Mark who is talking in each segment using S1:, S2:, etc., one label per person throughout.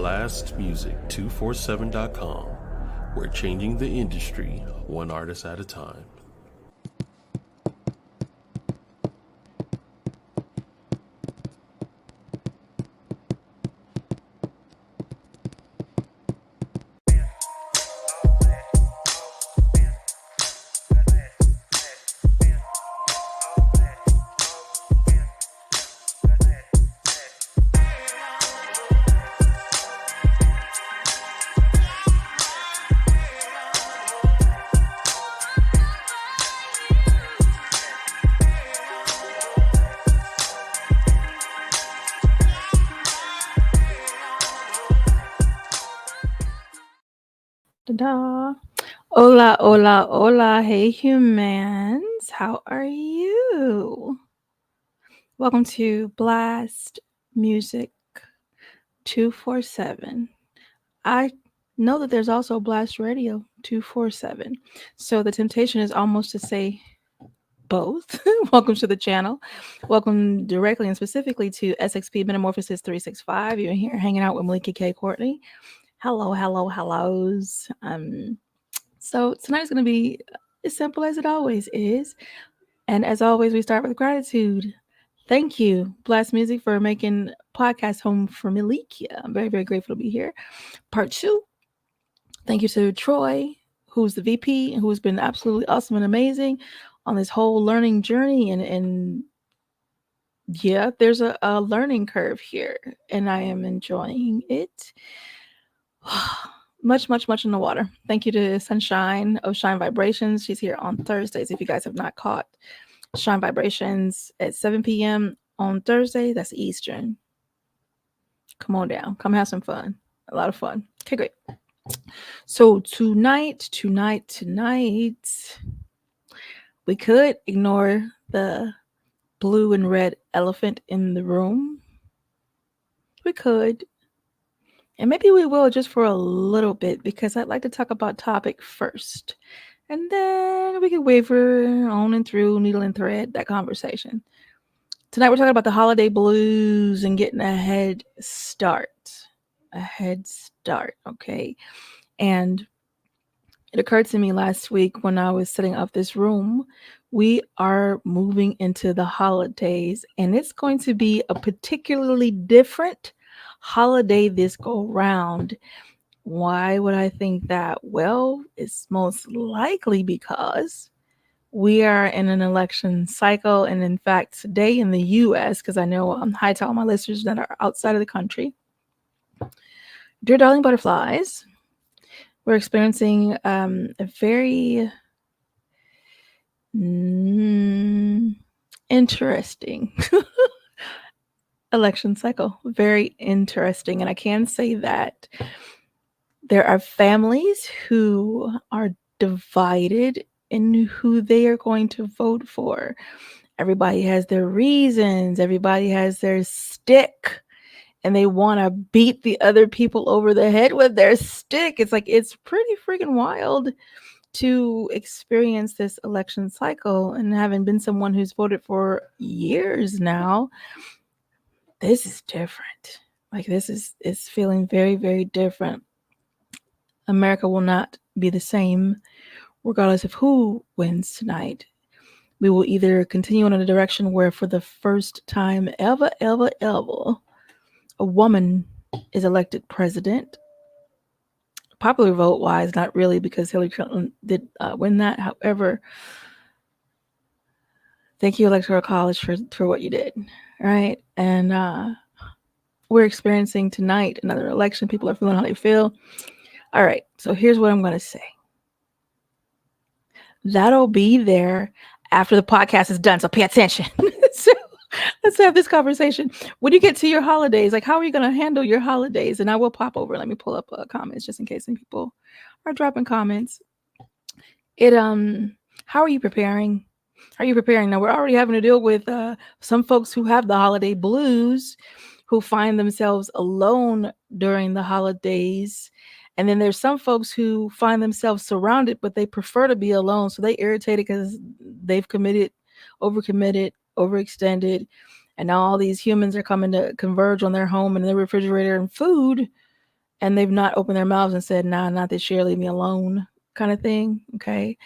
S1: BLASTMUSIC247.com. We're changing the industry one artist at a time.
S2: Da-da. Hola, hola, hola. Hey, humans. How are you? Welcome to Blast Music 247. I know that there's also Blast Radio 247. So the temptation is almost to say both. Welcome to the channel. Welcome directly and specifically to SXP MetaMorphosis 365. You're here hanging out with Melikia K, Courtney. Hello, hello, hellos. So tonight's going to be as simple as it always is. And as always, we start with gratitude. Thank you, Blast Music, for making podcast home for Melikia. I'm very, very grateful to be here. Part 2, thank you to Troy, who's the VP, who's been absolutely awesome and amazing on this whole learning journey. And yeah, there's a learning curve here, and I am enjoying it. Much in the water. Thank you to Sunshine of Shine Vibrations. She's here on Thursdays. If you guys have not caught Shine Vibrations at 7 p.m. on Thursday, that's Eastern. Come on down. Come have some fun. A lot of fun. Okay, great. So tonight, we could ignore the blue and red elephant in the room. We could. And maybe we will just for a little bit, because I'd like to talk about topic first. And then we can waver on and through, needle and thread that conversation. Tonight we're talking about the holiday blues and getting a head start. A head start, okay? And it occurred to me last week when I was setting up this room, we are moving into the holidays, and it's going to be a particularly different holiday this go round. Why would I think that? Well, it's most likely because we are in an election cycle, and in fact, today in the U.S., because I know hi to all my listeners that are outside of the country, dear darling butterflies, we're experiencing a very interesting election cycle. Very interesting. And I can say that there are families who are divided in who they are going to vote for. Everybody has their reasons. Everybody has their stick. And they want to beat the other people over the head with their stick. It's like, it's pretty freaking wild to experience this election cycle. And having been someone who's voted for years now, this is different. Like, this is feeling very, very different. America will not be the same regardless of who wins tonight. We will either continue in a direction where for the first time ever, a woman is elected president. Popular vote wise, not really, because Hillary Clinton did win that. However, thank you, Electoral College, for what you did. Right? And we're experiencing tonight another election. People are feeling how they feel. All right. So here's what I'm going to say. That'll be there after the podcast is done. So pay attention. So let's have this conversation. When you get to your holidays, like, how are you going to handle your holidays? And I will pop over. Let me pull up comments just in case some people are dropping comments. How are you preparing? How are you preparing? Now, we're already having to deal with some folks who have the holiday blues, who find themselves alone during the holidays. And then there's some folks who find themselves surrounded, but they prefer to be alone. So they irritated because they've overcommitted, overextended. And now all these humans are coming to converge on their home and their refrigerator and food. and they've not opened their mouths and said, nah, not this year, leave me alone, kind of thing. Okay.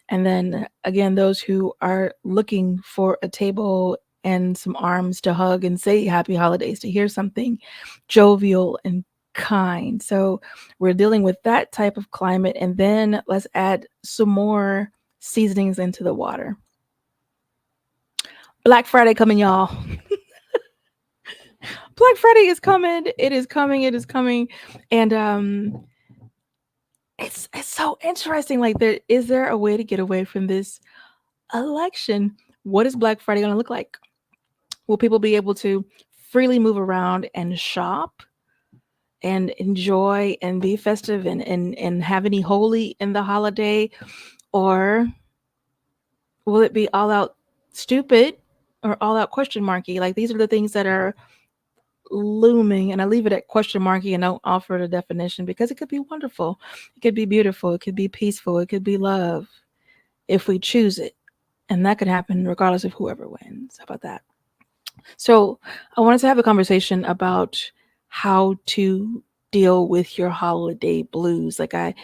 S2: And then again, those who are looking for a table and some arms to hug and say happy holidays, to hear something jovial and kind. So we're dealing with that type of climate. And then let's add some more seasonings into the water. Black Friday coming, y'all. Black Friday is coming. It is coming. It is coming. And it's so interesting. Like, is there a way to get away from this election? What is Black Friday going to look like? Will people be able to freely move around and shop and enjoy and be festive and have any holy in the holiday? Or will it be all out stupid or all out question marky? Like, these are the things that are looming, and I leave it at question marky and don't offer the definition, because it could be wonderful, it could be beautiful, it could be peaceful, it could be love if we choose it, and that could happen regardless of whoever wins. How about that? So I wanted to have a conversation about how to deal with your holiday blues. Like, I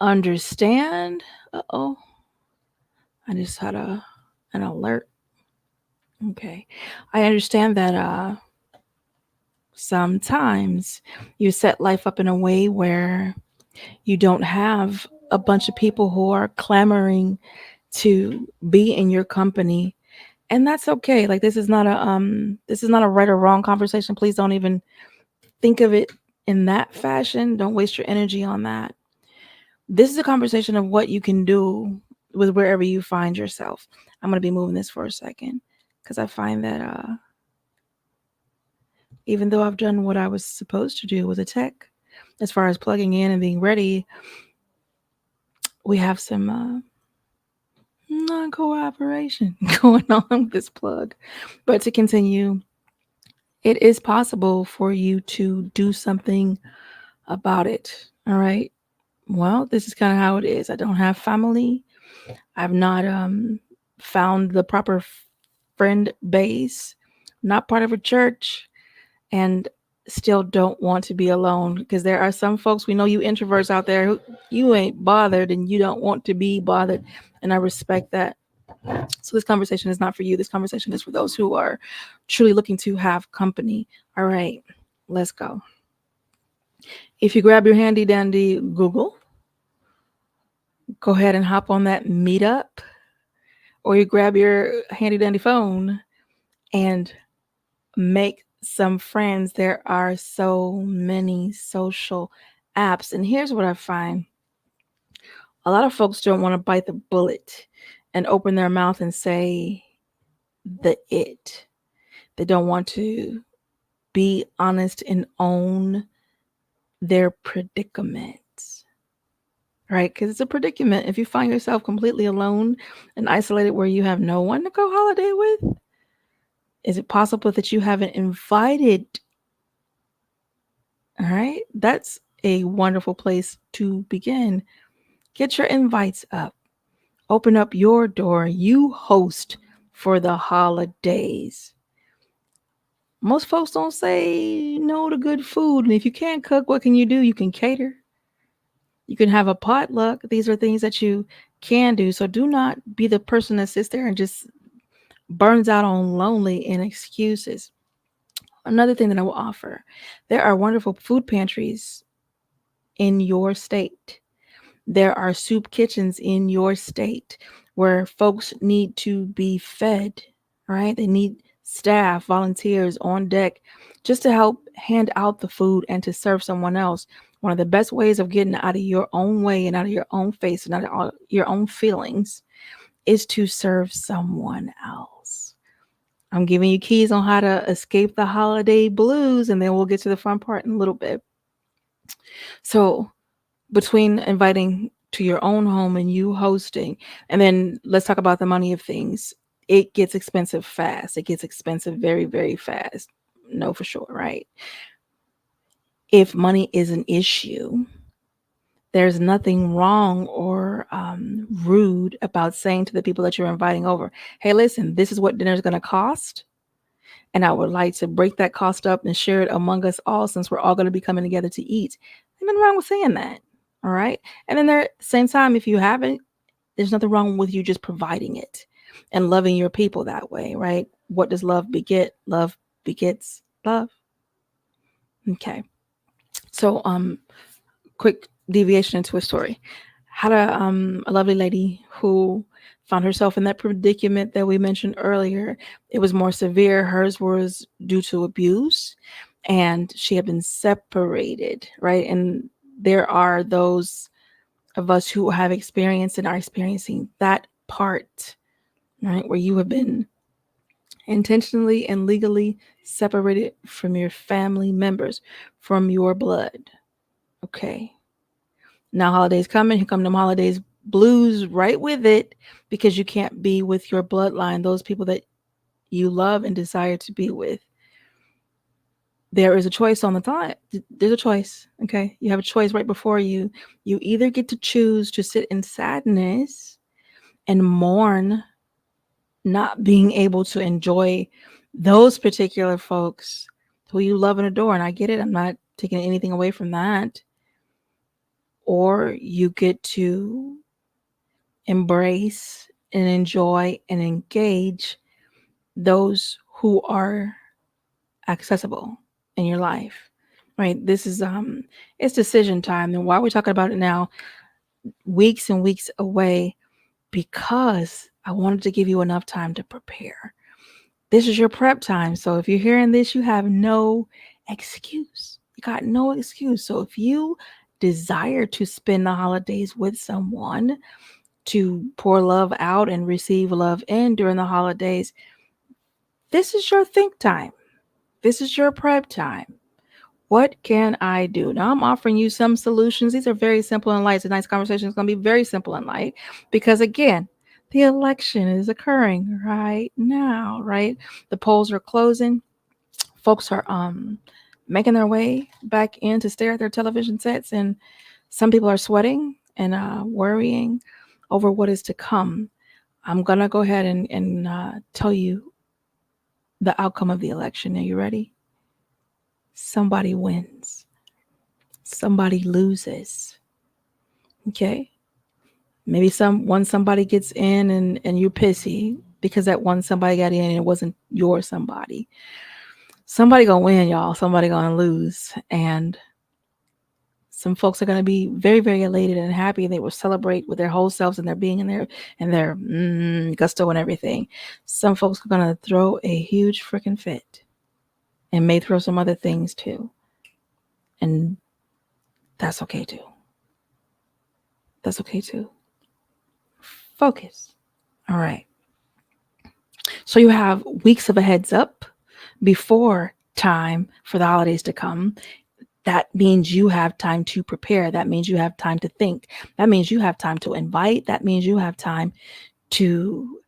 S2: understand. I just had an alert. Okay. I understand that sometimes you set life up in a way where you don't have a bunch of people who are clamoring to be in your company, and that's okay. Like, this is not a right or wrong conversation. Please don't even think of it in that fashion. Don't waste your energy on that. This is a conversation of what you can do with wherever you find yourself. I'm going to be moving this for a second, because I find that even though I've done what I was supposed to do with the tech, as far as plugging in and being ready, we have some non-cooperation going on with this plug. But to continue, it is possible for you to do something about it. All right. Well, this is kind of how it is. I don't have family. I've not found the proper friend base, not part of a church, and still don't want to be alone, because there are some folks, we know you introverts out there, who you ain't bothered and you don't want to be bothered, and I respect that. So this conversation is not for you. This conversation is for those who are truly looking to have company. All right, let's go. If you grab your handy dandy Google, go ahead and hop on that meetup, or you grab your handy dandy phone and make some friends. There are so many social apps, and here's what I find: a lot of folks don't want to bite the bullet and open their mouth and say it. They don't want to be honest and own their predicaments, right? Because it's a predicament if you find yourself completely alone and isolated, where you have no one to go holiday with. Is it possible that you haven't invited? All right, that's a wonderful place to begin. Get your invites up. Open up your door. You host for the holidays. Most folks don't say no to good food. And if you can't cook, what can you do? You can cater. You can have a potluck. These are things that you can do. So do not be the person that sits there and just burns out on lonely and excuses. Another thing that I will offer: there are wonderful food pantries in your state. There are soup kitchens in your state where folks need to be fed, right? They need staff, volunteers on deck just to help hand out the food and to serve someone else. One of the best ways of getting out of your own way and out of your own face and out of your own feelings is to serve someone else. I'm giving you keys on how to escape the holiday blues, and then we'll get to the fun part in a little bit. So, between inviting to your own home and you hosting, and then let's talk about the money of things. It gets expensive fast. It gets expensive very, very fast. No, for sure, right? If money is an issue, there's nothing wrong or rude about saying to the people that you're inviting over, hey, listen, this is what dinner is going to cost. And I would like to break that cost up and share it among us all, since we're all going to be coming together to eat. Ain't nothing wrong with saying that. All right. And then there, at the same time, if you haven't, there's nothing wrong with you just providing it and loving your people that way, right? What does love beget? Love begets love. Okay. So quick deviation into a story. Had a lovely lady who found herself in that predicament that we mentioned earlier. It was more severe. Hers was due to abuse, and she had been separated, right? And there are those of us who have experienced and are experiencing that part, right, where you have been intentionally and legally separated from your family members, from your blood. Okay. Now holidays coming, here come them holidays blues right with it, because you can't be with your bloodline, those people that you love and desire to be with. There is a choice on the thought. There's a choice. Okay. You have a choice right before you. You either get to choose to sit in sadness and mourn not being able to enjoy those particular folks who you love and adore. And I get it. I'm not taking anything away from that. Or you get to embrace and enjoy and engage those who are accessible in your life, right? This is it's decision time. And why we're talking about it now, weeks and weeks away, because I wanted to give you enough time to prepare. This is your prep time. So if you're hearing this, you have no excuse. You got no excuse. So if you desire to spend the holidays with someone, to pour love out and receive love in during the holidays, this is your think time. This is your prep time. What can I do? Now I'm offering you some solutions. These are very simple and light. Tonight's conversation is going to be very simple and light because, again, the election is occurring right now, right? The polls are closing. Folks are making their way back in to stare at their television sets, and some people are sweating and worrying over what is to come. I'm going to go ahead and tell you the outcome of the election. Are you ready? Somebody wins. Somebody loses. Okay? Maybe somebody gets in and you're pissy because that one somebody got in and it wasn't your somebody. Somebody gonna win, y'all. Somebody gonna lose. And some folks are going to be very, very elated and happy. They will celebrate with their whole selves and their being and their gusto and everything. Some folks are going to throw a huge freaking fit and may throw some other things too. And that's okay too. That's okay too. Focus. All right. So you have weeks of a heads up before time for the holidays to come. That means you have time to prepare. That means you have time to think. That means you have time to invite. That means you have time to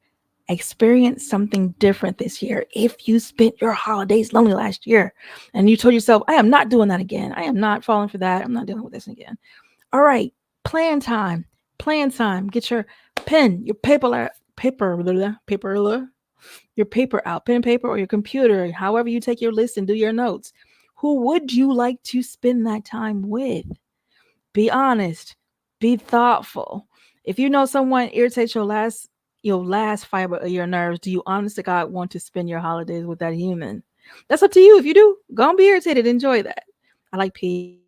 S2: experience something different this year. If you spent your holidays lonely last year and you told yourself, I am not doing that again. I am not falling for that. I'm not dealing with this again. All right, plan time. Plan time. Get your pen, your paper out, pen and paper, or your computer, however you take your list and do your notes. Who would you like to spend that time with? Be honest. Be thoughtful. If you know someone irritates your last fiber of your nerves, do you honest to God want to spend your holidays with that human? That's up to you. If you do, go and be irritated. Enjoy that. I like peace.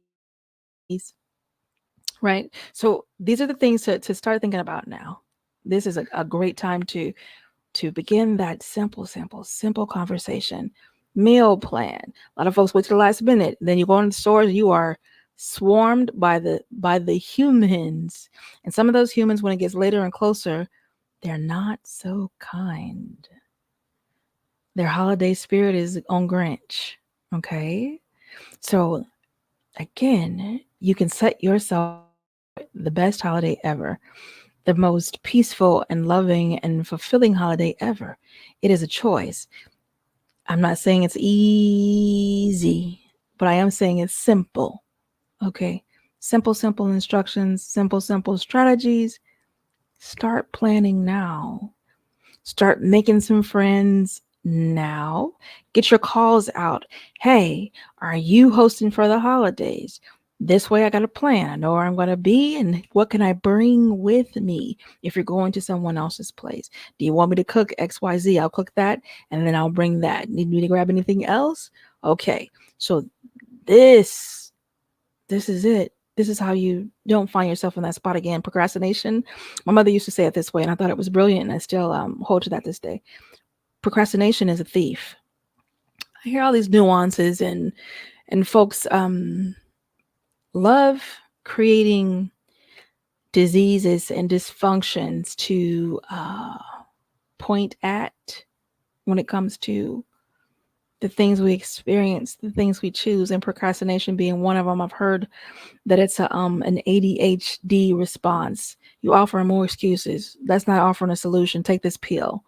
S2: Right? So these are the things to start thinking about now. This is a great time to begin that simple conversation. Meal plan. A lot of folks wait till the last minute. Then you go in the stores, you are swarmed by the humans. And some of those humans, when it gets later and closer, they're not so kind. Their holiday spirit is on Grinch. Okay? So again, you can set yourself the best holiday ever. The most peaceful and loving and fulfilling holiday ever. It is a choice. I'm not saying it's easy, but I am saying it's simple. Okay. Simple instructions, simple strategies. Start planning now. Start making some friends now. Get your calls out. Hey, are you hosting for the holidays? This way I got a plan. I know where I'm going to be and what can I bring with me if you're going to someone else's place. Do you want me to cook XYZ? I'll cook that and then I'll bring that. Need me to grab anything else? Okay. So this is it. This is how you don't find yourself in that spot again. Procrastination. My mother used to say it this way and I thought it was brilliant and I still hold to that this day. Procrastination is a thief. I hear all these nuances and folks love creating diseases and dysfunctions to point at when it comes to the things we experience, the things we choose, and procrastination being one of them. I've heard that it's an ADHD response. You offer more excuses. That's not offering a solution. Take this pill.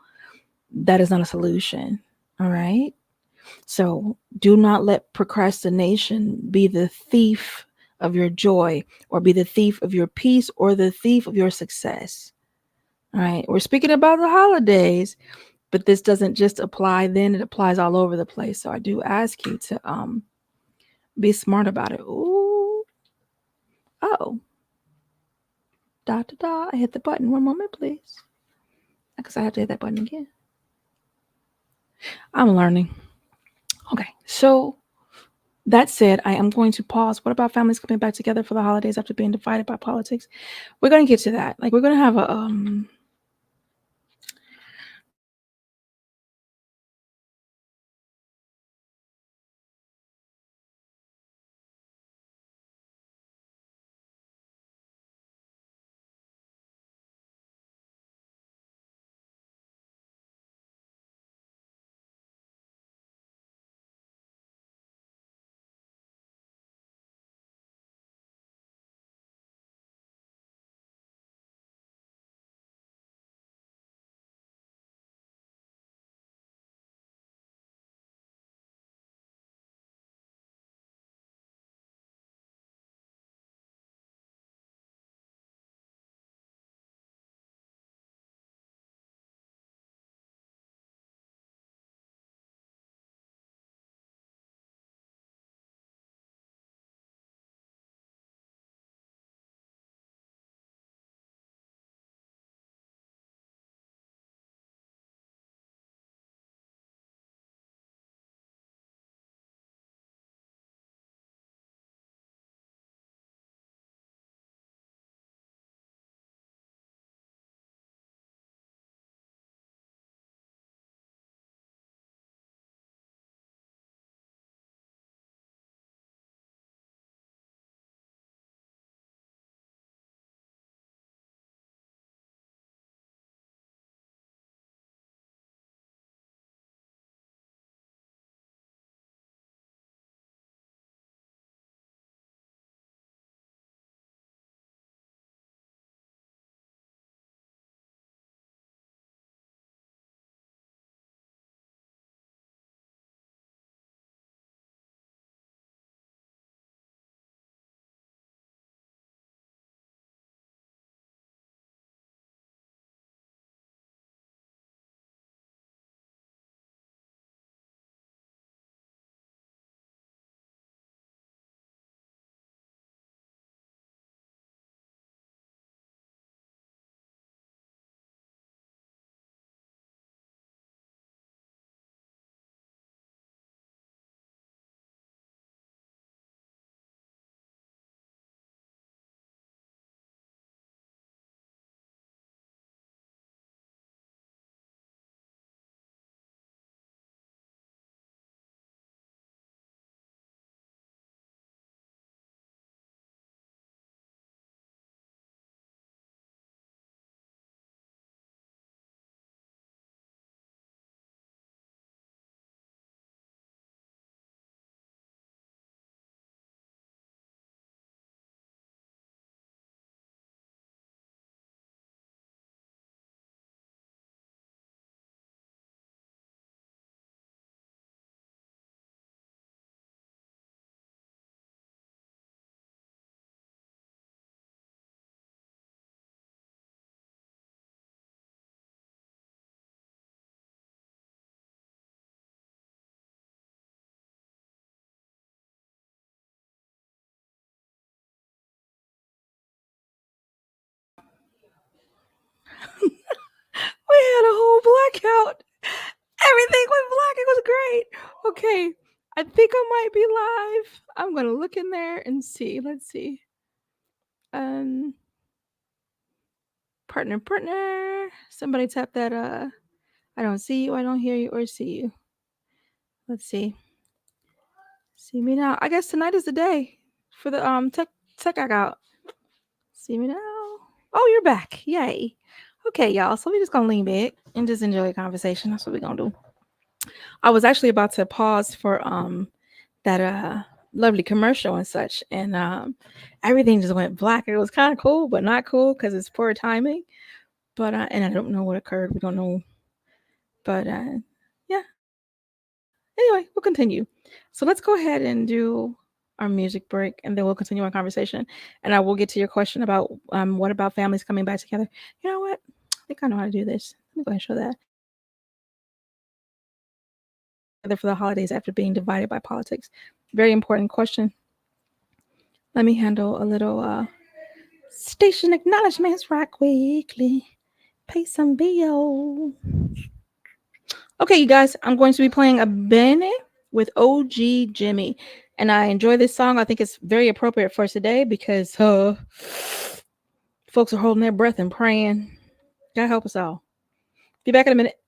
S2: That is not a solution. All right. So do not let procrastination be the thief of your joy or be the thief of your peace or the thief of your success. All right. We're speaking about the holidays, but this doesn't just apply then, it applies all over the place. So I do ask you to be smart about it. Ooh. Oh. Da da da. I hit the button. One moment, please. Because I have to hit that button again. I'm learning. Okay. So that said, I am going to pause. What about families coming back together for the holidays after being divided by politics? We're going to get to that. Like we're going to have a blackout. Everything went black. It was great. Okay. I think I might be live. I'm going to look in there and see. Let's see. Partner. Somebody tap that. I don't see you. I don't hear you or see you. Let's see. See me now. I guess tonight is the day for the tech out. See me now. Oh, you're back. Yay. Okay, y'all. So we're just gonna lean back and just enjoy the conversation. That's what we're gonna do. I was actually about to pause for that lovely commercial and such, and everything just went black. It was kind of cool, but not cool because it's poor timing. But and I don't know what occurred. We don't know. But yeah. Anyway, we'll continue. So let's go ahead and do our music break, and then we'll continue our conversation. And I will get to your question about what about families coming back together. You know what? I think I know how to do this. Let me go ahead and show that. For the holidays after being divided by politics. Very important question. Let me handle a little station acknowledgments right quickly. Pay some bill. Okay, you guys, I'm going to be playing a Bene with OG Jimmy. And I enjoy this song. I think it's very appropriate for today because folks are holding their breath and praying. God help us all. Be back in a minute.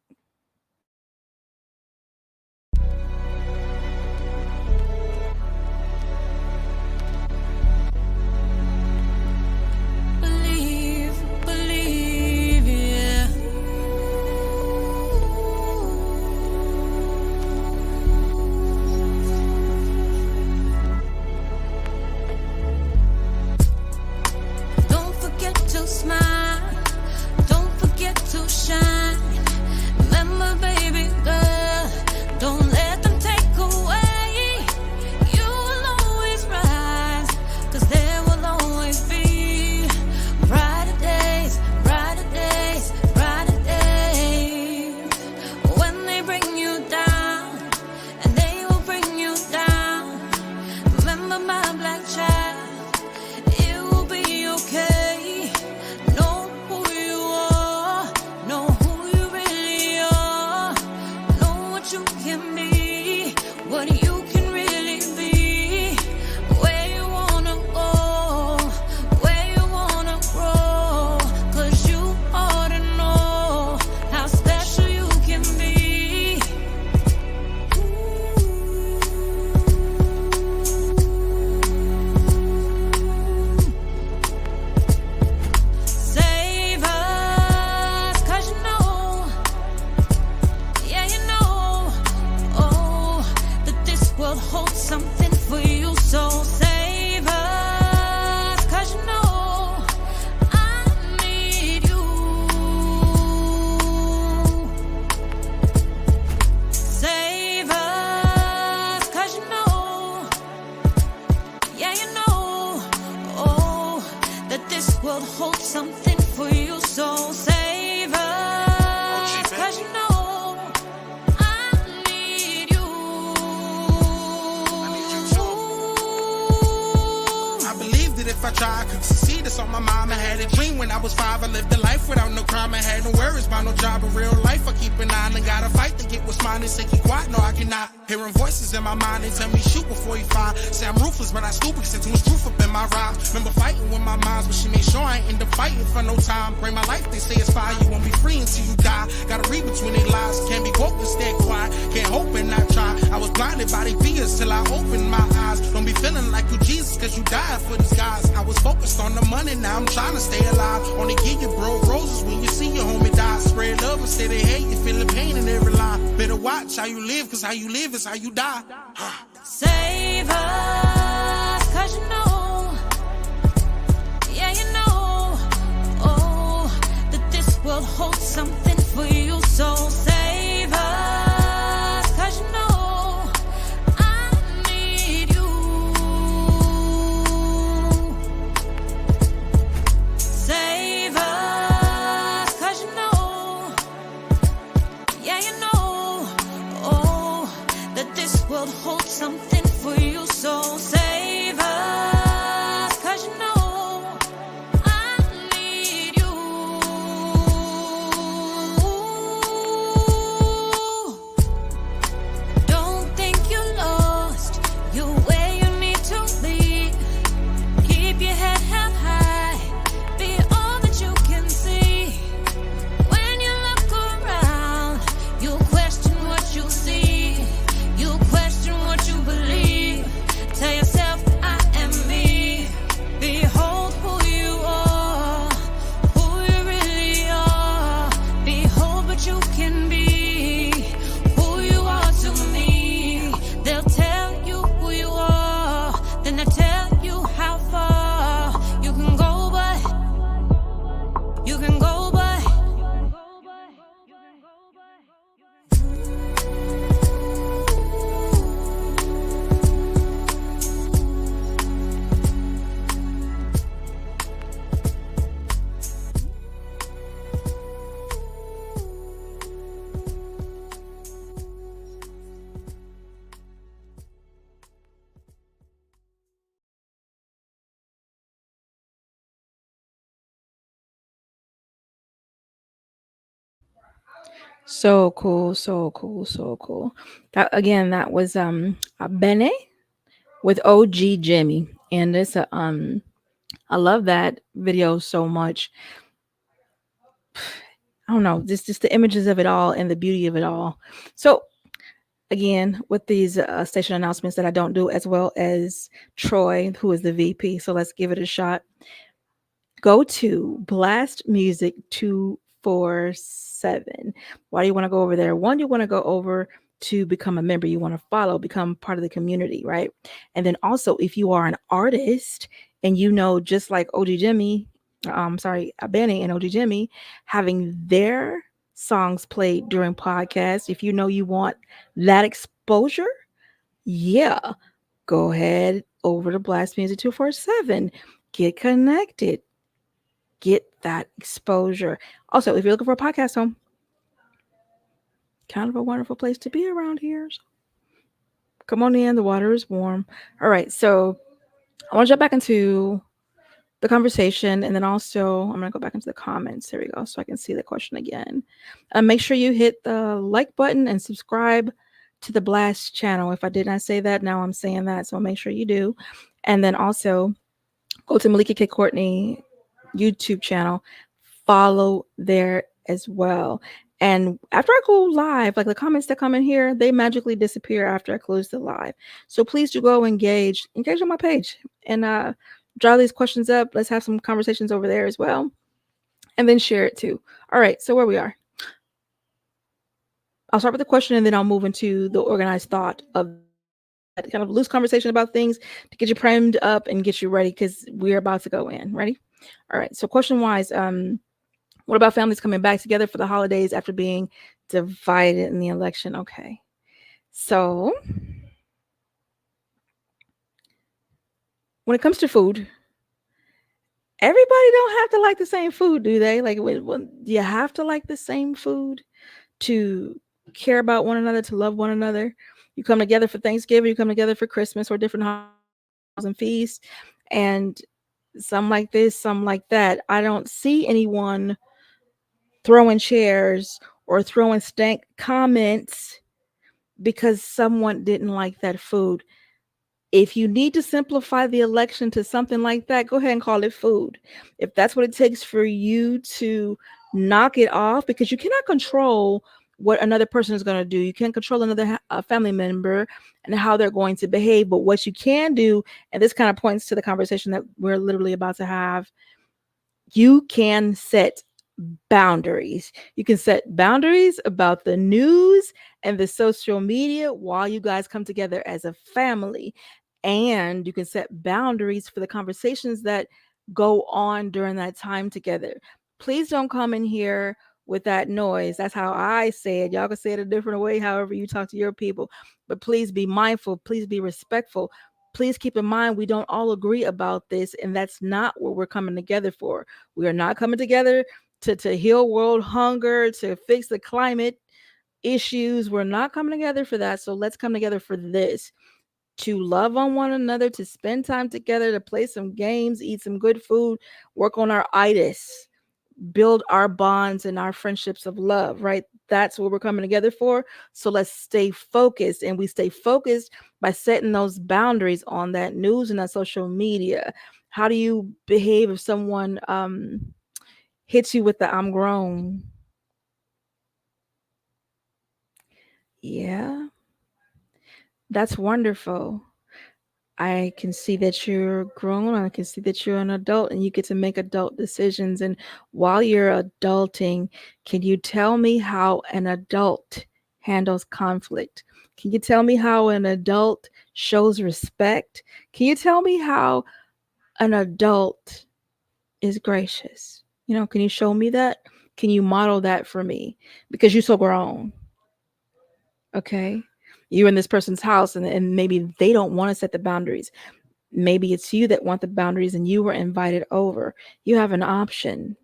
S3: How you live is how you die.
S4: Save us, 'cause you know, yeah, you know, oh, that this world holds something for you. So save us, 'cause you know, I need you. Save us, 'cause you know, yeah, you know. This world holds something for you, so save us, 'cause you know I need you.
S2: So cool, so cool, so cool. That again, that was Bene with OG Jimmy, and it's a I love that video so much. I don't know, just the images of it all and the beauty of it all. So again, with these station announcements that I don't do as well as Troy, who is the VP. So let's give it a shot. Go to BLASTMUSIC247. Why do you want to go over there? One, you want to go over to become a member. You want to follow, become part of the community, right? And then also, if you are an artist and you know, just like OG Jimmy, Benny and OG Jimmy, having their songs played during podcasts, if you know you want that exposure, yeah, go ahead over to Blast Music 247. Get connected. Get that exposure. Also, if you're looking for a podcast home, kind of a wonderful place to be around here. So come on in. The water is warm. All right. So I want to jump back into the conversation, and then also I'm going to go back into the comments. There we go. So I can see the question again. Make sure you hit the like button and subscribe to the Blast channel. If I did not say that, now I'm saying that. So make sure you do. And then also go to Melikia K, Courtney YouTube channel. Follow there as well. And after I go live, like the comments that come in here, they magically disappear after I close the live. So please do go engage on my page and draw these questions up. Let's have some conversations over there as well. And then share it too. All right, so where we are. I'll start with the question and then I'll move into the organized thought of that kind of loose conversation about things to get you primed up and get you ready because we're about to go in. Ready? All right. So question wise, what about families coming back together for the holidays after being divided in the election? Okay. So when it comes to food, everybody don't have to like the same food, do they? Like, you have to like the same food to care about one another, to love one another. You come together for Thanksgiving, you come together for Christmas or different holidays and feasts, and some like this, some like that. I don't see anyone throwing chairs or throwing stank comments because someone didn't like that food. If you need to simplify the election to something like that, go ahead and call it food. If that's what it takes for you to knock it off, because you cannot control what another person is going to do. You can't control another family member and how they're going to behave. But what you can do, and this kind of points to the conversation that we're literally about to have, you can set boundaries. You can set boundaries about the news and the social media while you guys come together as a family. And you can set boundaries for the conversations that go on during that time together. Please don't come in here with that noise. That's how I say it. Y'all can say it a different way, however you talk to your people. But please be mindful. Please be respectful. Please keep in mind we don't all agree about this, and that's not what we're coming together for. We are not coming together to heal world hunger, to fix the climate issues. We're not coming together for that. So let's come together for this, to love on one another, to spend time together, to play some games, eat some good food, work on our itis, build our bonds and our friendships of love, right? That's what we're coming together for. So let's stay focused, and we stay focused by setting those boundaries on that news and that social media. How do you behave if someone hits you with the "I'm grown"? Yeah, that's wonderful. I can see that you're grown. I can see that you're an adult and you get to make adult decisions. And while you're adulting, can you tell me how an adult handles conflict? Can you tell me how an adult shows respect? Can you tell me how an adult is gracious? Can you show me that? Can you model that for me? Because you're so grown. Okay. You're in this person's house and maybe they don't want to set the boundaries. Maybe it's you that want the boundaries and you were invited over. You have an option.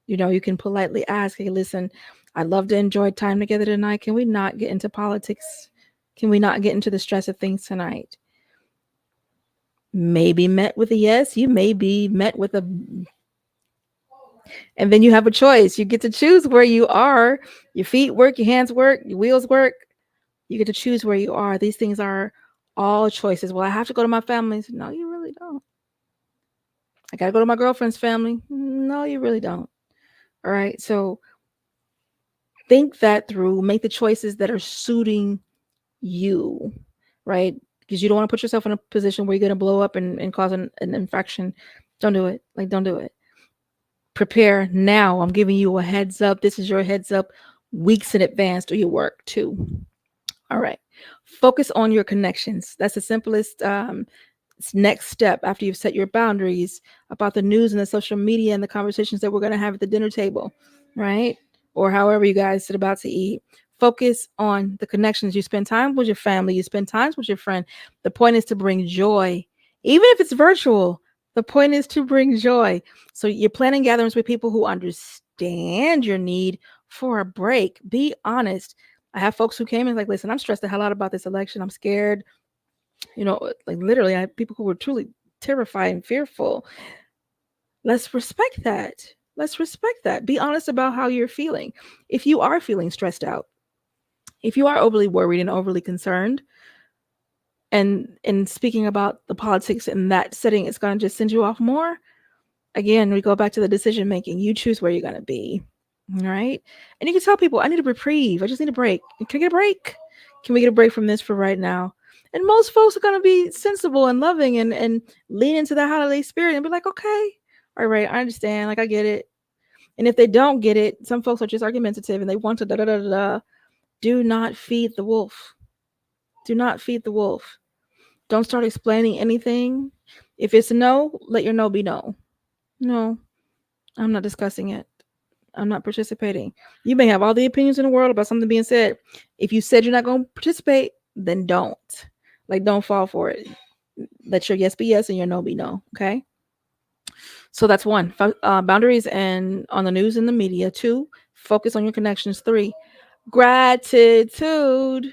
S2: You can politely ask, hey, listen, I'd love to enjoy time together tonight. Can we not get into politics? Can we not get into the stress of things tonight? Maybe met with a yes. You may be met with a And then you have a choice. You get to choose where you are. Your feet work, your hands work, your wheels work. You get to choose where you are. These things are all choices. Well, I have to go to my family's. No, you really don't. I got to go to my girlfriend's family. No, you really don't. All right. So think that through. Make the choices that are suiting you, right? Because you don't want to put yourself in a position where you're going to blow up and cause an infection. Don't do it. Like, don't do it. Prepare now. I'm giving you a heads up. This is your heads up weeks in advance to your work too. All right. Focus on your connections. That's the simplest next step after you've set your boundaries about the news and the social media and the conversations that we're going to have at the dinner table, right? Or however you guys sit about to eat. Focus on the connections. You spend time with your family. You spend time with your friend. The point is to bring joy, even if it's virtual. The point is to bring joy. So you're planning gatherings with people who understand your need for a break. Be honest. I have folks who came and like, listen, I'm stressed the hell out about this election. I'm scared. You know, like literally, I have people who were truly terrified and fearful. Let's respect that. Let's respect that. Be honest about how you're feeling. If you are feeling stressed out, if you are overly worried and overly concerned, and speaking about the politics in that setting, it's going to just send you off more. Again, we go back to the decision making. You choose where you're going to be. All right. And you can tell people, I need a reprieve. I just need a break. Can I get a break? Can we get a break from this for right now? And most folks are going to be sensible and loving and lean into that holiday spirit and be like, okay, all right, I understand. Like, I get it. And if they don't get it, some folks are just argumentative and they want to da-da-da-da-da. Do not feed the wolf. Do not feed the wolf. Don't start explaining anything. If it's a no, let your no be no. No, I'm not discussing it. I'm not participating. You may have all the opinions in the world about something being said. If you said you're not going to participate, then don't. Like, don't fall for it. Let your yes be yes and your no be no. Okay. So that's one. Boundaries and on the news and the media. 2, focus on your connections. 3, gratitude.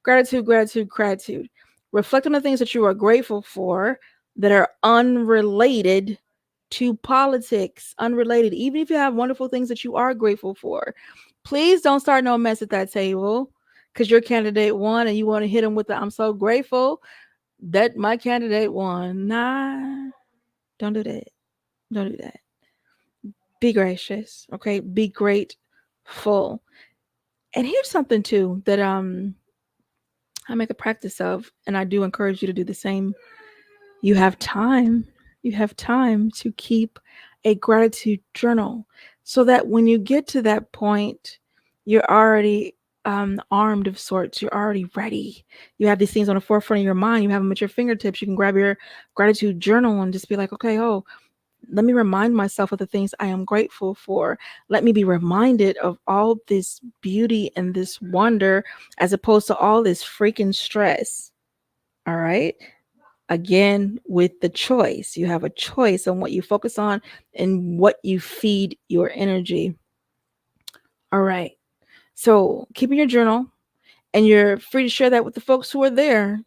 S2: Gratitude. Reflect on the things that you are grateful for that are unrelated to politics. Unrelated. Even if you have wonderful things that you are grateful for, please don't start no mess at that table because your candidate won and you want to hit them with the I'm so grateful that my candidate won. Nah, don't do that. Don't do that. Be gracious. Okay. Be grateful. And here's something too that I make a practice of, and I do encourage you to do the same. You have time to keep a gratitude journal so that when you get to that point, you're already armed of sorts. You're already ready. You have these things on the forefront of your mind. You have them at your fingertips. You can grab your gratitude journal and just be like, okay, let me remind myself of the things I am grateful for. Let me be reminded of all this beauty and this wonder as opposed to all this freaking stress. All right. Again, with the choice, you have a choice on what you focus on and what you feed your energy. All right. So keeping your journal, and you're free to share that with the folks who are there.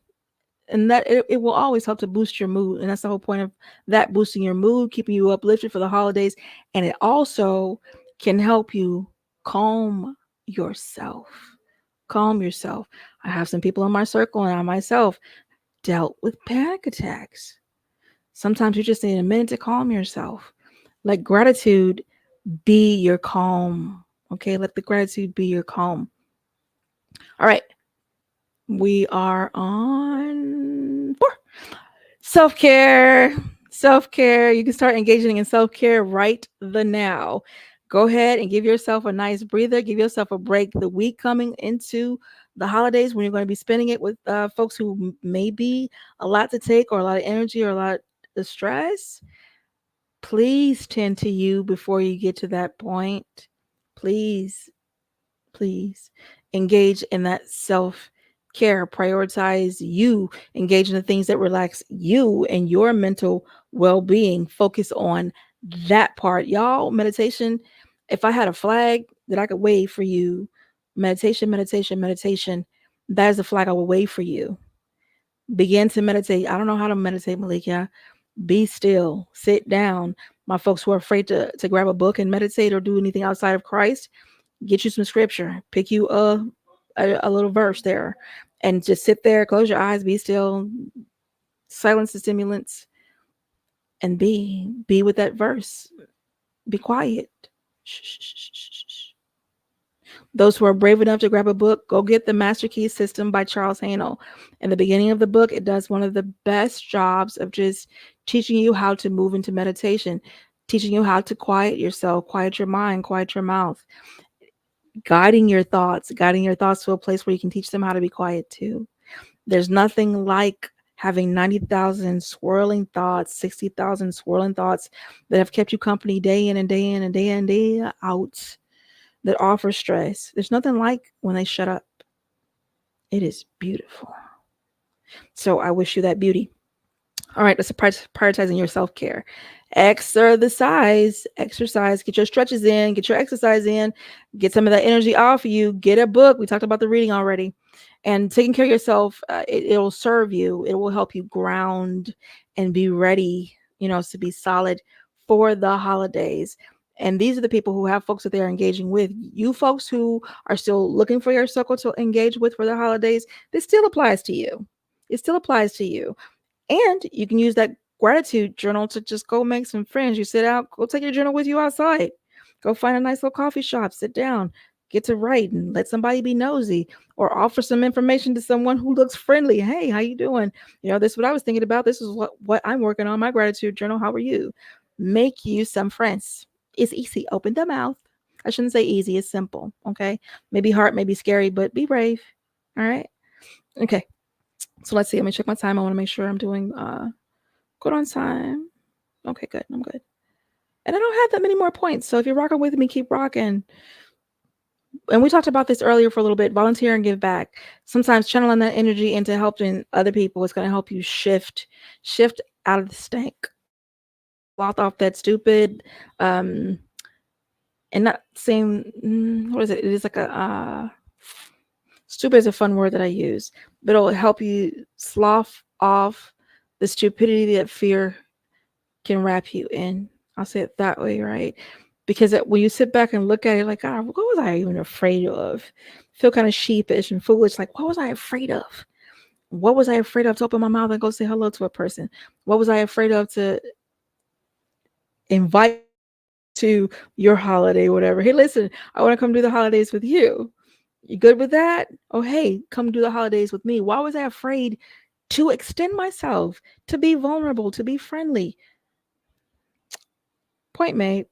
S2: And that it will always help to boost your mood. And that's the whole point of that, boosting your mood, keeping you uplifted for the holidays. And it also can help you calm yourself. Calm yourself. I have some people in my circle and I myself dealt with panic attacks. Sometimes you just need a minute to calm yourself. Let gratitude be your calm. Okay, let the gratitude be your calm. All right. We are on 4. Self-care. You can start engaging in self-care right the now. Go ahead and give yourself a nice breather. Give yourself a break. The week coming into the holidays, when you're going to be spending it with folks who may be a lot to take or a lot of energy or a lot of stress, please tend to you before you get to that point. Please engage in that self-care. Prioritize you. Engage in the things that relax you and your mental well-being. Focus on that part. Y'all, meditation, if I had a flag that I could wave for you, meditation, that is the flag I will wave for you. Begin to meditate. I don't know how to meditate, Melikia. Be still. Sit down. My folks who are afraid to grab a book and meditate or do anything outside of Christ, get you some scripture, pick you a little verse there, and just sit there, close your eyes, be still, silence the stimulants, and be with that verse. Be quiet. Shh, shh, shh, shh, shh. Those who are brave enough to grab a book, go get the Master Key System by Charles Haanel. In the beginning of the book, it does one of the best jobs of just teaching you how to move into meditation, teaching you how to quiet yourself, quiet your mind, quiet your mouth, guiding your thoughts to a place where you can teach them how to be quiet too. There's nothing like having 90,000 swirling thoughts, 60,000 swirling thoughts that have kept you company day in and day in and day in and day out, that offer stress. There's nothing like when they shut up. It is beautiful. So I wish you that beauty. All right, let's prioritizing your self-care. Exercise. Get your stretches in, get your exercise in, get some of that energy off of you, get a book. We talked about the reading already. And taking care of yourself, it'll serve you. It will help you ground and be ready, to be solid for the holidays. And these are the people who have folks that they're engaging with. You folks who are still looking for your circle to engage with for the holidays, this still applies to you. It still applies to you. And you can use that gratitude journal to just go make some friends. You sit out, go take your journal with you outside. Go find a nice little coffee shop, sit down, get to write and let somebody be nosy, or offer some information to someone who looks friendly. Hey, how you doing? This is what I was thinking about. This is what I'm working on, my gratitude journal. How are you? Make you some friends. It's easy. Open the mouth. I shouldn't say easy. It's simple. Okay. Maybe hard, maybe scary, but be brave. All right. Okay. So let's see. Let me check my time. I want to make sure I'm doing good on time. Okay, good. I'm good. And I don't have that many more points. So if you're rocking with me, keep rocking. And we talked about this earlier for a little bit. Volunteer and give back. Sometimes channeling that energy into helping other people is going to help you shift out of the stank. Walk off that stupid, and not saying, what is it? It is like a, stupid is a fun word that I use, but it'll help you slough off the stupidity that fear can wrap you in. I'll say it that way, right? Because when you sit back and look at it, like, God, what was I even afraid of? Feel kind of sheepish and foolish. Like, what was I afraid of? What was I afraid of to open my mouth and go say hello to a person? What was I afraid of to invite to your holiday, whatever? Hey, listen, I want to come do the holidays with you. You good with that? Oh, hey, come do the holidays with me. Why was I afraid to extend myself, to be vulnerable, to be friendly? Point made.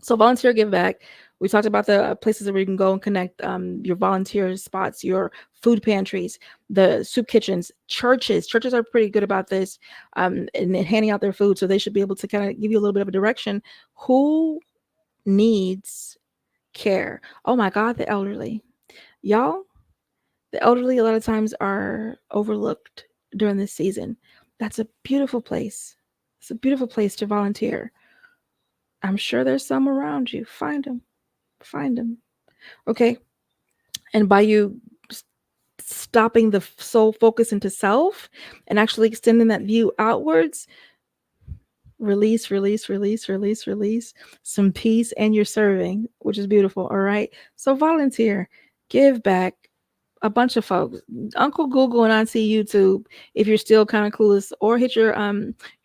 S2: So volunteer, give back. We talked about the places where you can go and connect, your volunteer spots, your food pantries, the soup kitchens, churches. Churches are pretty good about this, and handing out their food. So they should be able to kind of give you a little bit of a direction. Who needs care? Oh my God, the elderly. Y'all, the elderly a lot of times are overlooked during this season. That's a beautiful place. It's a beautiful place to volunteer. I'm sure there's some around you. Find them. Okay. And by you stopping the soul focus into self and actually extending that view outwards, release some peace, and you're serving, which is beautiful. All right. So volunteer, give back. A bunch of folks, Uncle Google and Auntie YouTube, if you're still kind of clueless, or hit your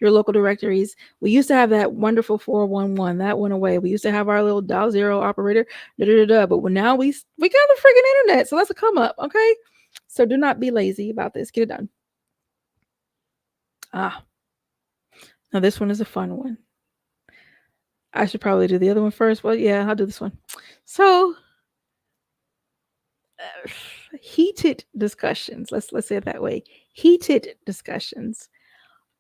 S2: local directories. We used to have that wonderful 411 that went away. We used to have our little dial zero operator, but now we got the freaking internet, so that's a come up. Okay, so do not be lazy about this. Get it done. Now this one is a fun one. I should probably do the other one first. Well, yeah, I'll do this one. So heated discussions. Let's say it that way. Heated discussions.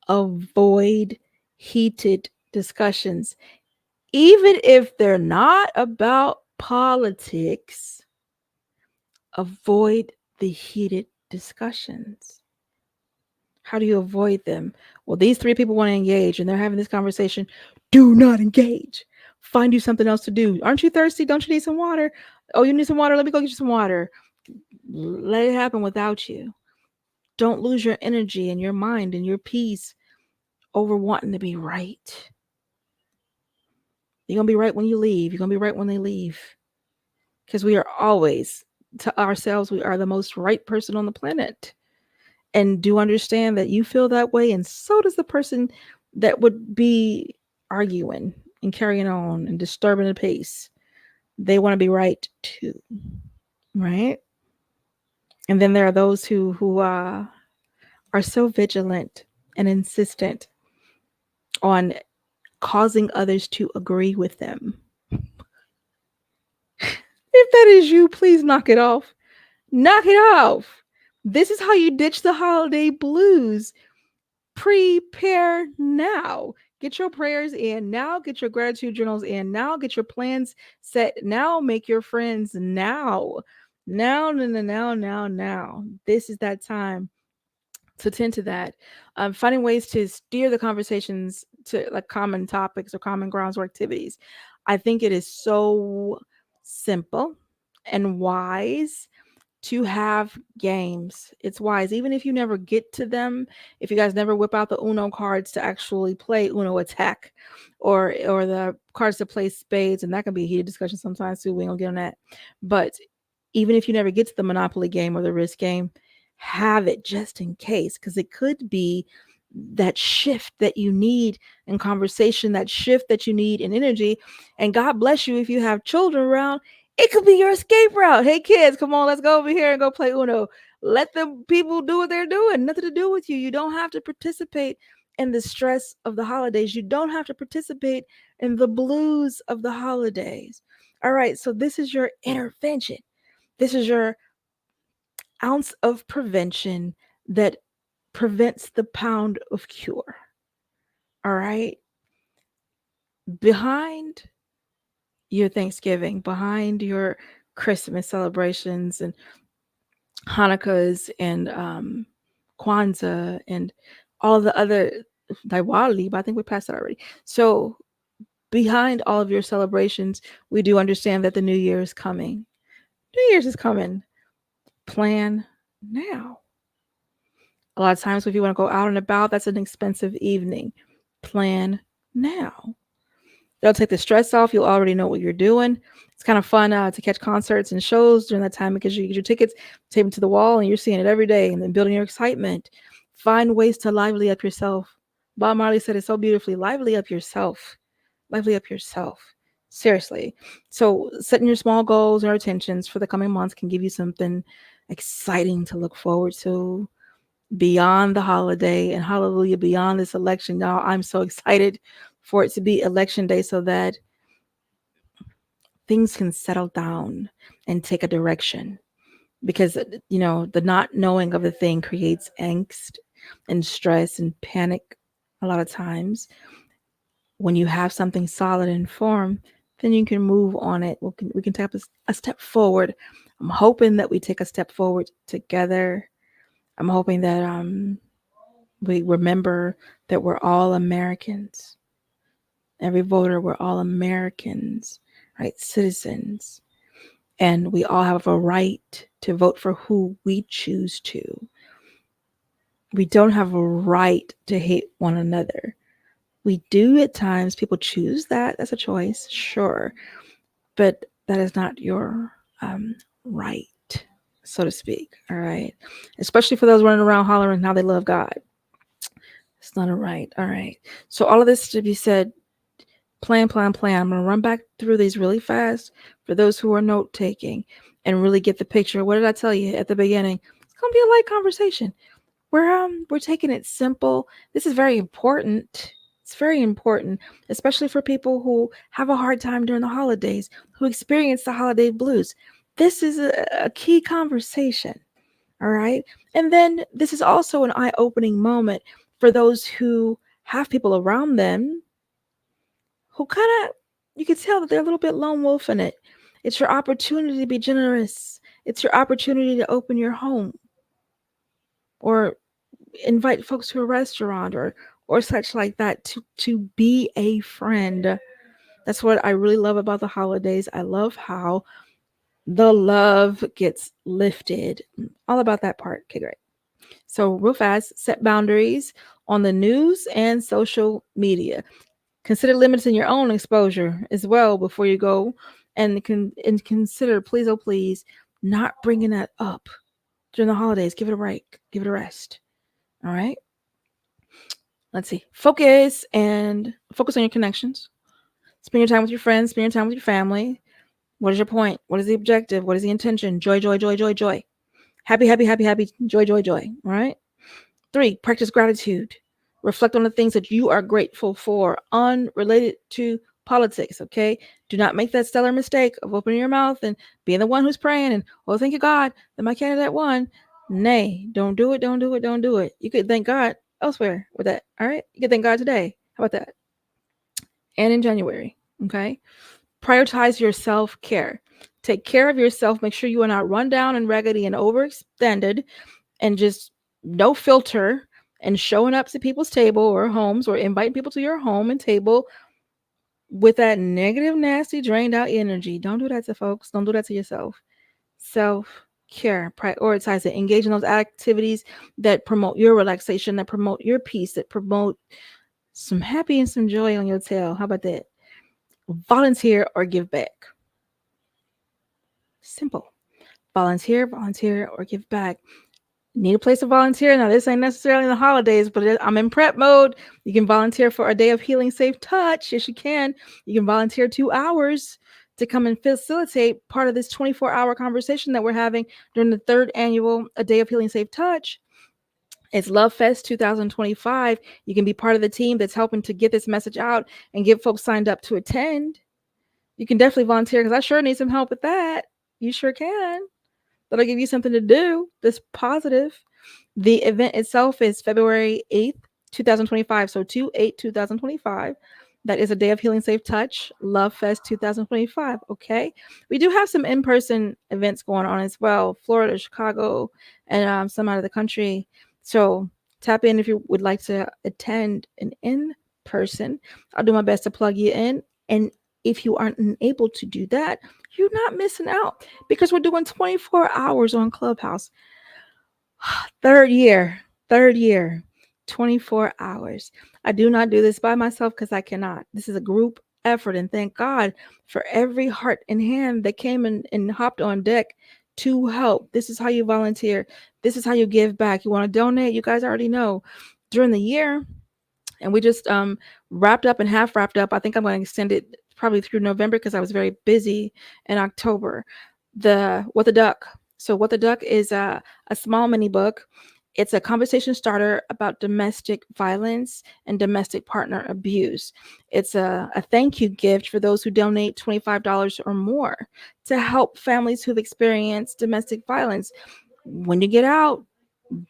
S2: Avoid heated discussions. Even if they're not about politics, avoid the heated discussions. How do you avoid them? Well, these three people want to engage and they're having this conversation. Do not engage. Find you something else to do. Aren't you thirsty? Don't you need some water? Oh, you need some water? Let me go get you some water. Let it happen without you. Don't lose your energy and your mind and your peace over wanting to be right. You're going to be right when you leave. You're going to be right when they leave. Because we are always, to ourselves, we are the most right person on the planet. And do understand that you feel that way. And so does the person that would be arguing and carrying on and disturbing the peace. They want to be right too. Right? And then there are those who are so vigilant and insistent on causing others to agree with them. If that is you, please knock it off. Knock it off. This is how you ditch the holiday blues. Prepare now. Get your prayers in now. Get your gratitude journals in now. Get your plans set now. Make your friends now. Now. This is that time to tend to that. Finding ways to steer the conversations to like common topics or common grounds or activities. I think it is so simple and wise to have games. It's wise, even if you never get to them. If you guys never whip out the Uno cards to actually play Uno Attack, or the cards to play spades, and that can be a heated discussion sometimes too. We ain't gonna get on that. But even if you never get to the Monopoly game or the Risk game, have it just in case, because it could be that shift that you need in conversation, that shift that you need in energy. And God bless you if you have children around. It could be your escape route. Hey kids, come on, let's go over here and go play Uno. Let the people do what they're doing. Nothing to do with you. You don't have to participate in the stress of the holidays. You don't have to participate in the blues of the holidays. All right, so this is your intervention. This is your ounce of prevention that prevents the pound of cure. All right. Behind your Thanksgiving, behind your Christmas celebrations and Hanukkahs and Kwanzaa and all the other Diwali, but I think we passed that already. So behind all of your celebrations, we do understand that the New Year is coming. New Year's is coming. Plan now. A lot of times if you want to go out and about, that's an expensive evening. Plan now. That'll take the stress off. You'll already know what you're doing. It's kind of fun to catch concerts and shows during that time because you get your tickets, tape them to the wall, and you're seeing it every day and then building your excitement. Find ways to lively up yourself. Bob Marley said it so beautifully. Lively up yourself. Lively up yourself. Seriously. So setting your small goals or intentions for the coming months can give you something exciting to look forward to beyond the holiday, and hallelujah, beyond this election. Now I'm so excited for it to be election day so that things can settle down and take a direction, because the not knowing of the thing creates angst and stress and panic a lot of times. When you have something solid in form, then you can move on it. We can take a step forward. I'm hoping that we take a step forward together. I'm hoping that we remember that we're all Americans. Every voter, we're all Americans, right? Citizens. And we all have a right to vote for who we choose to. We don't have a right to hate one another. We do at times. People choose that. That's a choice, sure. But that is not your right, so to speak, all right? Especially for those running around hollering how they love God. It's not a right, all right? So all of this to be said, plan. I'm going to run back through these really fast for those who are note-taking and really get the picture. What did I tell you at the beginning? It's going to be a light conversation. We're taking it simple. This is very important. It's very important, especially for people who have a hard time during the holidays, who experience the holiday blues. This is a key conversation, all right? And then this is also an eye-opening moment for those who have people around them who kind of, you can tell that they're a little bit lone wolf in it. It's your opportunity to be generous. It's your opportunity to open your home or invite folks to a restaurant or such like that, to be a friend. That's what I really love about the holidays. I love how the love gets lifted. All about that part. Okay, great. So real fast, set boundaries on the news and social media. Consider limiting your own exposure as well before you go, and consider, please, oh please, not bringing that up during the holidays. Give it a break. Give it a rest. All right. Let's see. Focus on your connections. Spend your time with your friends. Spend your time with your family. What is your point? What is the objective? What is the intention? Joy, joy, joy, joy, joy. Happy, happy, happy, happy. Joy, joy, joy. All right. 3, practice gratitude. Reflect on the things that you are grateful for, unrelated to politics, okay? Do not make that stellar mistake of opening your mouth and being the one who's praying and, oh, thank you, God, that my candidate won. Nay, don't do it, don't do it, don't do it. You could thank God elsewhere with that, all right? You could thank God today. How about that? And in January, okay? Prioritize your self-care. Take care of yourself. Make sure you are not run down and raggedy and overextended and just no filter and showing up to people's table or homes or inviting people to your home and table with that negative, nasty, drained out energy. Don't do that to folks. Don't do that to yourself. Self-care. Prioritize it. Engage in those activities that promote your relaxation, that promote your peace, that promote some happy and some joy on your tail. How about that? Volunteer or give back. Simple. Volunteer or give back. Need a place to volunteer? Now, this ain't necessarily in the holidays, but I'm in prep mode. You can volunteer for a day of healing safe touch. Yes, you can. You can volunteer 2 hours to come and facilitate part of this 24-hour conversation that we're having during the 3rd annual A Day of Healing Safe Touch. It's Love Fest 2025. You can be part of the team that's helping to get this message out and get folks signed up to attend. You can definitely volunteer because I sure need some help with that. You sure can. That'll give you something to do that's positive. The event itself is February 8th, 2025. So 2/8/2025. That is A Day of Healing Safe Touch, Love Fest 2025. Okay. We do have some in-person events going on as well. Florida, Chicago, and some out of the country. So tap in if you would like to attend an in-person. I'll do my best to plug you in. And if you aren't able to do that, you're not missing out because we're doing 24 hours on Clubhouse. Third year, 24 hours. I do not do this by myself because I cannot. This is a group effort, and thank God for every heart and hand that came and hopped on deck to help. This is how you volunteer. This is how you give back. You want to donate? You guys already know. During the year, and we just wrapped up and half wrapped up. I think I'm going to extend it probably through November because I was very busy in October. The What the Duck. So What the Duck is a small mini book. It's a conversation starter about domestic violence and domestic partner abuse. It's a thank you gift for those who donate $25 or more to help families who've experienced domestic violence. When you get out,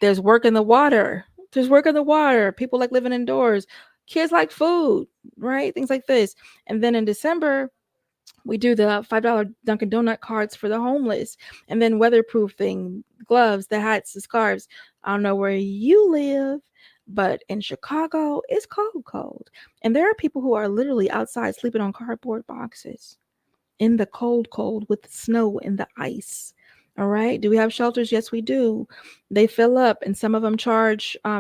S2: there's work in the water. There's work in the water. People like living indoors. Kids like food, right? Things like this. And then in December, we do the $5 Dunkin' Donut cards for the homeless. And then weatherproofing, gloves, the hats, the scarves. I don't know where you live, but in Chicago, it's cold. And there are people who are literally outside sleeping on cardboard boxes in the cold with the snow and the ice. All right. Do we have shelters? Yes, we do. They fill up, and some of them charge. I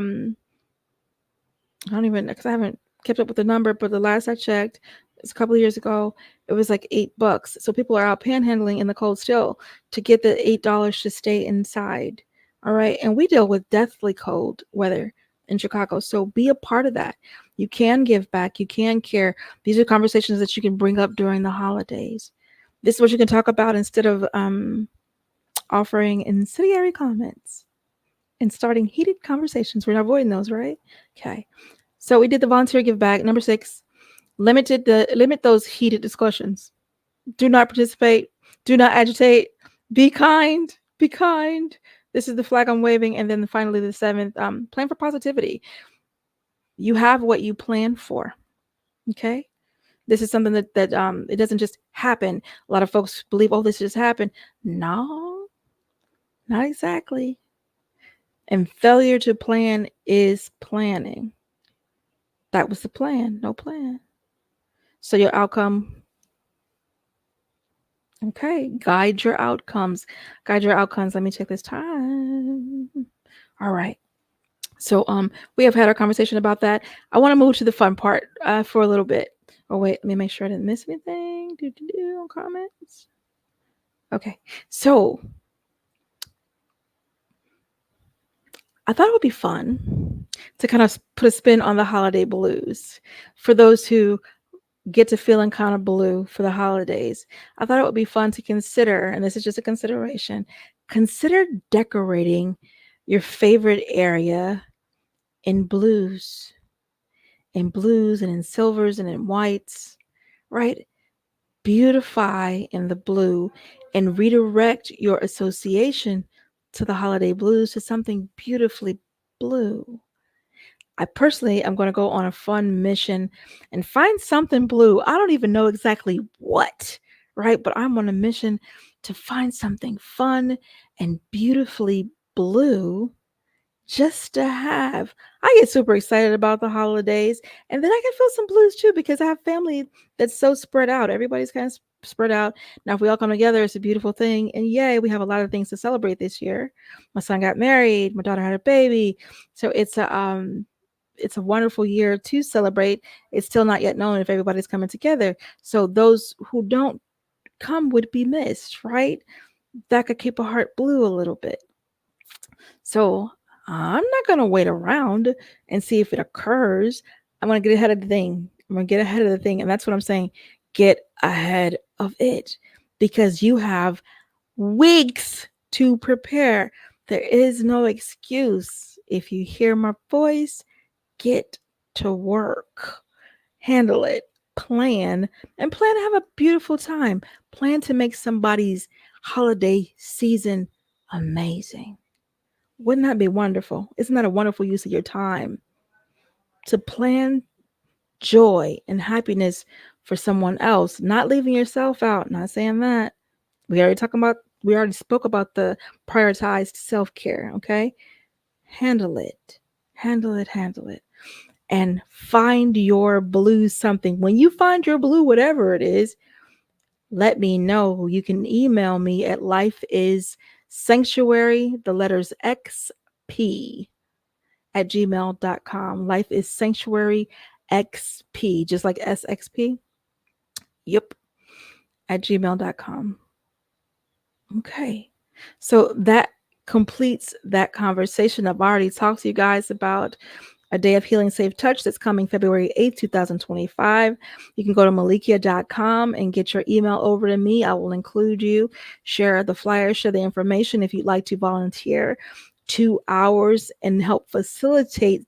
S2: don't even, because I haven't kept up with the number, but the last I checked, it's a couple of years ago, it was like $8. So people are out panhandling in the cold still to get the $8 to stay inside. All right. And we deal with deathly cold weather in Chicago. So be a part of that. You can give back. You can care. These are conversations that you can bring up during the holidays. This is what you can talk about instead of offering incendiary comments and starting heated conversations. We're not avoiding those, right? Okay. So we did the volunteer give back. Number 6, limit those heated discussions. Do not participate. Do not agitate. Be kind. Be kind. This is the flag I'm waving. And then finally, the 7th, plan for positivity. You have what you plan for. Okay. This is something that it doesn't just happen. A lot of folks believe, oh, this just happened. No, not exactly. And failure to plan is planning. That was the plan. No plan. So your outcome. Okay. Guide your outcomes. Let me check this time. All right. So we have had our conversation about that. I want to move to the fun part for a little bit. Oh wait, let me make sure I didn't miss anything. On comments. Okay, so I thought it would be fun to kind of put a spin on the holiday blues for those who get to feeling kind of blue for the holidays. I thought it would be fun to consider, and this is just a consideration, consider decorating your favorite area in blues and in silvers and in whites, right? Beautify in the blue and redirect your association to the holiday blues to something beautifully blue. I personally am going to go on a fun mission and find something blue. I don't even know exactly what, right? But I'm on a mission to find something fun and beautifully blue just to have. I get super excited about the holidays, and then I can feel some blues too because I have family that's so spread out. Everybody's kind of spread out. Now, if we all come together, it's a beautiful thing. And yay, we have a lot of things to celebrate this year. My son got married, my daughter had a baby. So it's a wonderful year to celebrate. It's still not yet known if everybody's coming together. So those who don't come would be missed, right? That could keep a heart blue a little bit. So I'm not going to wait around and see if it occurs. I'm going to get ahead of the thing. And that's what I'm saying. Get ahead of it because you have weeks to prepare. There is no excuse. If you hear my voice, get to work. Handle it. Plan to have a beautiful time. Plan to make somebody's holiday season amazing. Wouldn't that be wonderful? Isn't that a wonderful use of your time? To plan joy and happiness for someone else, not leaving yourself out, not saying that. We already spoke about the prioritized self-care, okay? Handle it. And find your blue something. When you find your blue, whatever it is, let me know. You can email me at lifeissanctuary, the letters XP @gmail.com. Life is sanctuary XP, just like SXP. Yep. @gmail.com. Okay. So that completes that conversation. I've already talked to you guys about a day of healing safe touch that's coming February 8th, 2025. You can go to melikia.com and get your email over to me. I will include you, share the flyer, share the information if you'd like to volunteer 2 hours and help facilitate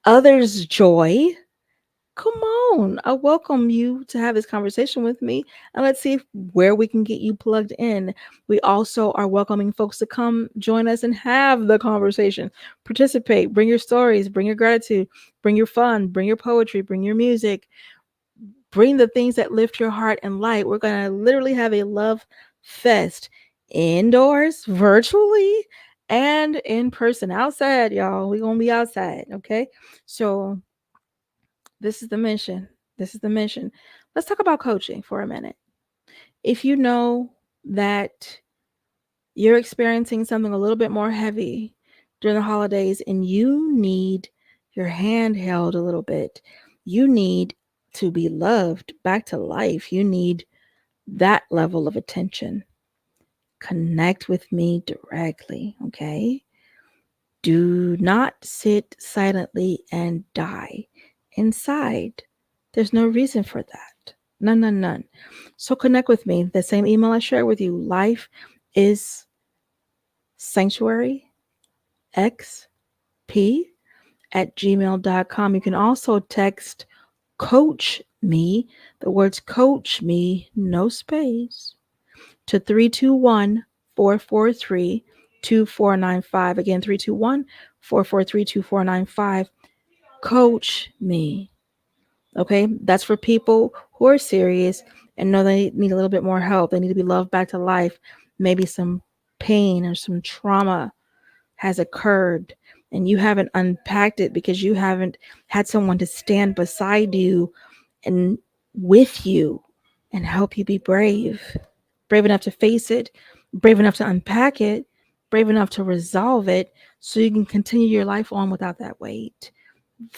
S2: others' joy. Come on. I welcome you to have this conversation with me, and let's see where we can get you plugged in. We also are welcoming folks to come join us and have the conversation. Participate, bring your stories, bring your gratitude, bring your fun, bring your poetry, bring your music, bring the things that lift your heart and light. We're going to literally have a love fest indoors, virtually, and in person. Outside, y'all. We're going to be outside, okay? So this is the mission. Let's talk about coaching for a minute. If you know that you're experiencing something a little bit more heavy during the holidays and you need your hand held a little bit, you need to be loved back to life, you need that level of attention, connect with me directly, okay? Do not sit silently and die inside. There's no reason for that. None. So connect with me. The same email I shared with you. Life is sanctuary XP @gmail.com. You can also text Coach Me, the words Coach Me, no space, to 321-443-2495. Again, 321-443-2495. Coach Me. Okay, that's for people who are serious and know they need a little bit more help. They need to be loved back to life. Maybe some pain or some trauma has occurred and you haven't unpacked it because you haven't had someone to stand beside you and with you and help you be brave enough to face it, brave enough to unpack it, brave enough to resolve it so you can continue your life on without that weight.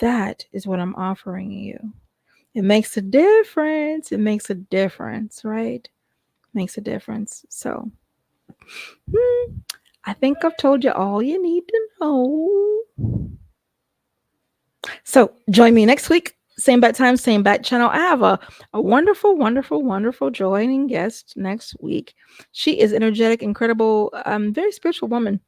S2: That is what I'm offering you. It makes a difference. It makes a difference, right? Makes a difference. So, I think I've told you all you need to know. So, join me next week. Same bat time, same bat channel. I have a wonderful, wonderful, wonderful joining guest next week. She is energetic, incredible, very spiritual woman.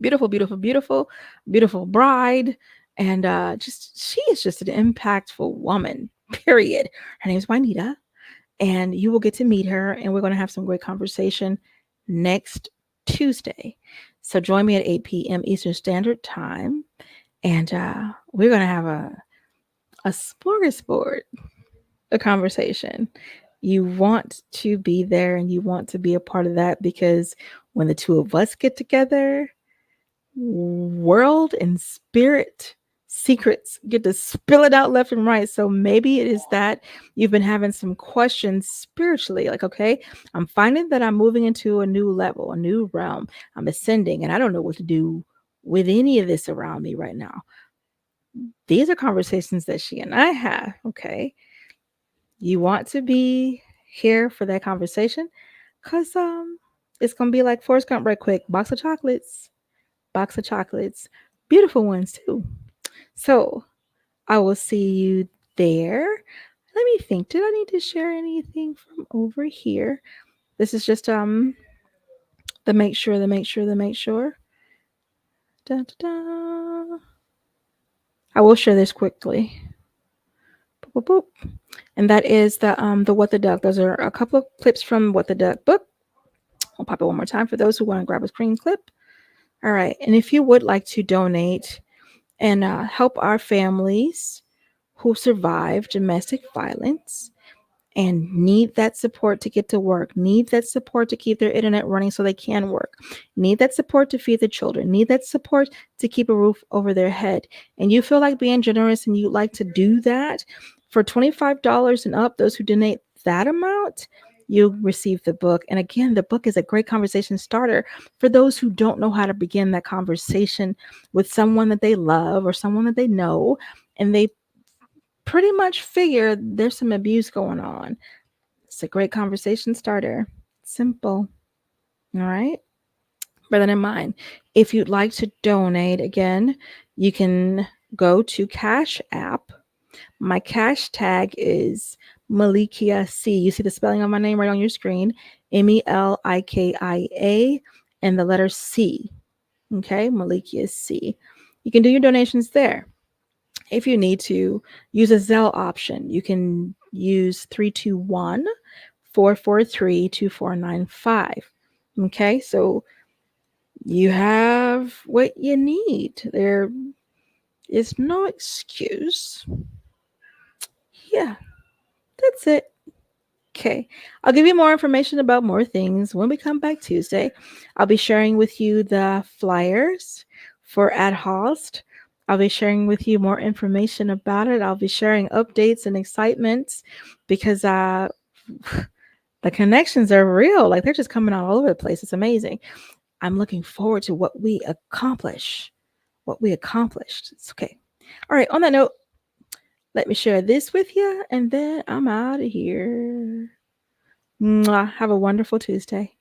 S2: Beautiful, beautiful, beautiful, beautiful bride. And she is just an impactful woman, period. Her name is Juanita. And you will get to meet her. And we're going to have some great conversation next Tuesday. So join me at 8 p.m. Eastern Standard Time. And we're going to have a smorgasbord, a conversation. You want to be there and you want to be a part of that, because when the two of us get together, world and spirit secrets get to spill it out left and right. So maybe it is that you've been having some questions spiritually, like, okay, I'm finding that I'm moving into a new level, a new realm. I'm ascending and I don't know what to do with any of this around me right now. These are conversations that she and I have. Okay, you want to be here for that conversation, because it's gonna be like Forrest Gump right quick. Box of chocolates, beautiful ones too. So I will see you there. Let me think, did I need to share anything from over here? This is just the make sure. Da, da, da. I will share this quickly. Boop, boop, boop. And that is the What the Duck. Those are a couple of clips from What the Duck book. I'll pop it one more time for those who want to grab a screen clip. All right. And if you would like to donate and help our families who survive domestic violence and need that support to get to work, need that support to keep their internet running so they can work, need that support to feed the children, need that support to keep a roof over their head, and you feel like being generous and you'd like to do that, for $25 and up, those who donate that amount, you receive the book. And again, the book is a great conversation starter for those who don't know how to begin that conversation with someone that they love or someone that they know, and they pretty much figure there's some abuse going on. It's a great conversation starter. Simple. All right. Bear that in mind. If you'd like to donate, again, you can go to Cash App. My cash tag is Melikia C. You see the spelling of my name right on your screen. Melikia and the letter C. Okay, Melikia C. You can do your donations there. If you need to use a Zelle option, you can use 321-443-2495. Okay, so you have what you need. There is no excuse. Yeah, that's it. Okay, I'll give you more information about more things when we come back Tuesday. I'll be sharing with you the flyers for HEADSTARTS. I'll be sharing with you more information about it. I'll be sharing updates and excitements, because the connections are real. Like, they're just coming out all over the place. It's amazing. I'm looking forward to what we accomplish. It's okay. All right, on that note, let me share this with you, and then I'm out of here. Mwah. Have a wonderful Tuesday.